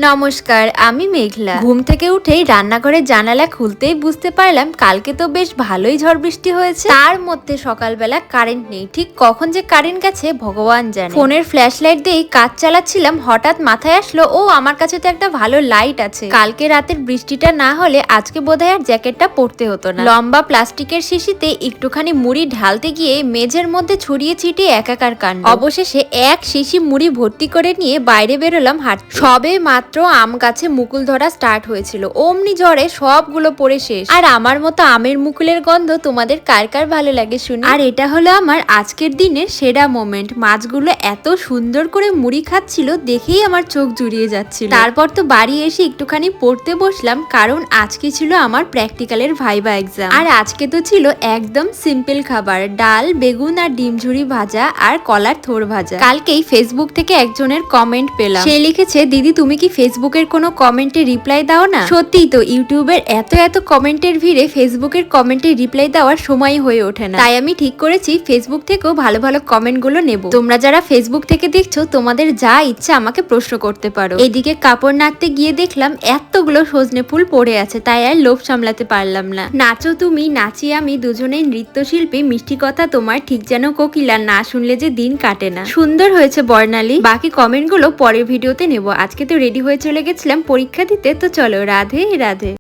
নমস্কার, আমি মেঘলা। ঘুম থেকে উঠেই রান্নাঘরের জানালা খুলতেই বুঝতে পারলাম কালকে তো বেশ ভালোই ঝড় বৃষ্টি হয়েছে। তার মধ্যে সকালবেলা কারেন্ট নেই, ঠিক কখন যে কারেন্ট গেছে ভগবান জানে। ফোনের ফ্ল্যাশ লাইট দিয়েই কাজ চালাচ্ছিলাম, হঠাৎ মাথায় আসলো ও আমার কাছে তো একটা ভালো লাইট আছে। কালকে রাতের বৃষ্টিটা না হলে আজকে বোধহয় আর জ্যাকেটটা পরতে হতো না। লম্বা প্লাস্টিকের শিশিতে একটুখানি মুড়ি ঢালতে গিয়ে মেঝের মধ্যে ছড়িয়ে ছিটিয়ে একাকার কাণ্ড। অবশেষে এক শিশি মুড়ি ভর্তি করে নিয়ে বাইরে বেরোলাম হাঁটতে। সবে মাত্র আম গাছে মুকুল ধরা স্টার্ট হয়েছিল, অমনি ঝড়ে সবগুলো পড়ে শেষ। আর আমার মতো আমের মুকুলের গন্ধ তোমাদের কার কার ভালো লাগে শুনি। আর এটা হলো আমার আজকের দিনের সেরা মোমেন্ট। মাছগুলো এত সুন্দর করে মুড়ি খাচ্ছিল, দেখেই আমার চোখ জুড়িয়ে যাচ্ছিল। তারপর তো বাড়ি এসে একটুখানি পড়তে বসলাম, কারণ আজকে ছিল আমার প্র্যাকটিক্যালের ভাইবা এক্সাম। আর আজকে তো ছিল একদম সিম্পল খাবার, ডাল, বেগুন আর ডিম ঝুরি ভাজা আর কলার থোড় ভাজা। কালকেই ফেসবুক থেকে একজনের কমেন্ট পেলাম, সে লিখেছে, দিদি তুমি কি ফেসবুকের কোনো কমেন্টে রিপ্লাই দাও না? সত্যিই তো, ইউটিউবের এত কমেন্টের ভিড়ে ফেসবুকের কমেন্টে রিপ্লাই দেওয়ার সময় হয়ে ওঠে না। তাই আমি ঠিক করেছি ফেসবুক থেকেও ভালো ভালো কমেন্ট গুলো নেব। তোমরা যারা ফেসবুক থেকে দেখছো, তোমাদের যা ইচ্ছা আমাকে প্রশ্ন করতে পারো। এদিকে কাপড় নাড়তে গিয়ে দেখলাম এতগুলো সজনে ফুল পড়ে আছে, তাই আর লোভ সামলাতে পারলাম না। নাচো তুমি, নাচি আমি, দুজনেই নৃত্যশিল্পী। মিষ্টি কথা তোমার ঠিক যেন কোকিলা, না শুনলে যে দিন কাটে না। সুন্দর হয়েছে বর্ণালী। বাকি কমেন্ট গুলো পরের ভিডিওতে নেব। আজকে তো রেডি হয়ে চলে গেছিলাম পরীক্ষা দিতে, তো চলো রাধে রাধে।